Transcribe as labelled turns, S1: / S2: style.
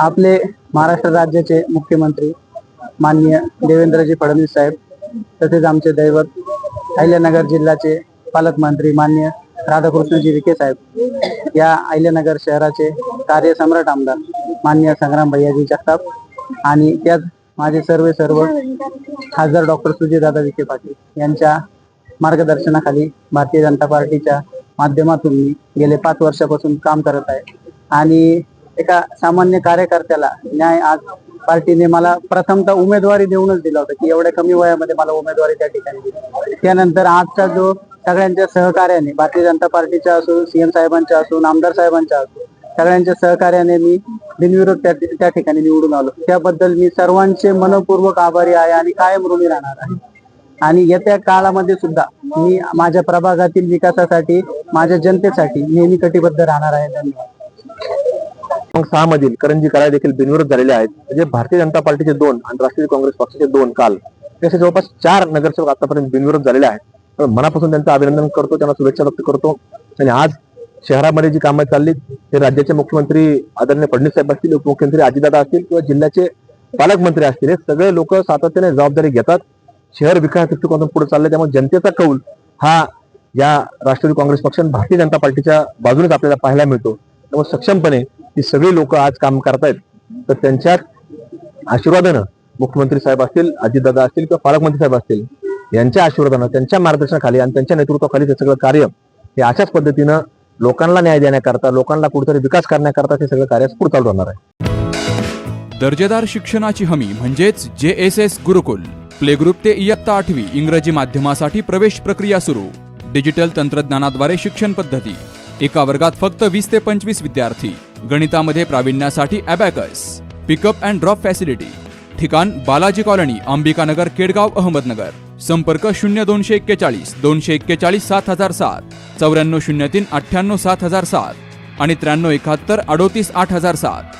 S1: आपले महाराष्ट्र राज्याचे मुख्यमंत्री माननीय देवेंद्रजी फडणवीस साहेब, तसेच आमचे दैवत अहिल्यानगर जिल्ह्याचे पालकमंत्री माननीय राधाकृष्णजी विखे साहेब, या अहिल्यानगर शहराचे कार्यसम्राट आमदार माननीय संग्राम भैयाजी जगताप आणि त्यात माझे सर्व खासदार डॉक्टर सुजयदादा विखे पाटील यांच्या मार्गदर्शनाखाली भारतीय जनता पार्टीच्या माध्यमातून मी गेले 5 वर्षापासून काम करत आहे आणि एका सामान्य कार्यकर्त्याला न्याय आज पार्टीने मला प्रथमतः उमेदवारी देऊनच दिला होता की एवढ्या कमी वयामध्ये मला उमेदवारी त्या ठिकाणी दिली। त्यानंतर आजचा जो सगळ्यांच्या सहकार्याने भारतीय जनता पार्टीच्या असो, सीएम साहेबांच्या असो, आमदार साहेबांच्या असो, सगळ्यांच्या सहकार्याने मी बिनविरोध त्या ठिकाणी निवडून आलो। त्याबद्दल मी सर्वांचे मनपूर्वक आभारी आहे आणि कायम ऋणी राहणार आहे। आणि येत्या काळामध्ये सुद्धा मी माझ्या प्रभागातील विकासासाठी, माझ्या जनतेसाठी नेहमी कटिबद्ध राहणार आहे। धन्यवाद।
S2: 6 मधील करंजी करार देखील बिनविरोध झालेले आहेत। म्हणजे भारतीय जनता पार्टीचे 2 आणि राष्ट्रीय काँग्रेस पक्षाचे 2 काल, असे जवळपास 4 नगरसेवक आतापर्यंत बिनविरोध झालेले आहेत। मनापासून त्यांचं अभिनंदन करतो, त्यांना शुभेच्छा व्यक्त करतो। आणि आज शहरामध्ये जी कामं चालली ते राज्याचे मुख्यमंत्री आदरणीय फडणवीस साहेब असतील, उपमुख्यमंत्री अजितदादा असतील किंवा जिल्ह्याचे पालकमंत्री असतील, हे सगळे लोक सातत्याने जबाबदारी घेतात। शहर विकास दृष्टिकोनातून पुढे चालले, त्यामुळे जनतेचा कौल हा या राष्ट्रवादी काँग्रेस पक्ष आणि भारतीय जनता पार्टीच्या बाजूनेच आपल्याला पाहायला मिळतो। त्यामुळे सक्षमपणे ही सगळी लोक आज काम करतायत, तर त्यांच्या आशीर्वादानं मुख्यमंत्री साहेब असतील, अजितदादा असतील किंवा पालकमंत्री साहेब असतील, यांच्या आशीर्वादानं, त्यांच्या मार्गदर्शनाखाली आणि त्यांच्या नेतृत्वाखाली हे सगळं कार्य हे अशाच पद्धतीनं लोकांना न्याय देण्याकरता, लोकांना कुठेतरी विकास करण्याकरता हे सगळं कार्य पुढे चालू राहणार आहे।
S3: दर्जेदार शिक्षणाची हमी म्हणजेच JSS गुरुकुल। प्ले ग्रुप ते इयत्ता 8वी इंग्रजी माध्यमासाठी प्रवेश प्रक्रिया सुरू। डिजिटल तंत्रज्ञानाद्वारे शिक्षण पद्धती। एका वर्गात फक्त 20 ते 25 विद्यार्थी। गणितामध्ये प्रावीण्यासाठी abacus. Pickup and drop facility. ठिकाण बालाजी कॉलनी, अंबिकानगर, केडगाव, अहमदनगर। संपर्क 0241 241 7007, 9403 98 7007 आणि 9371 38 8007।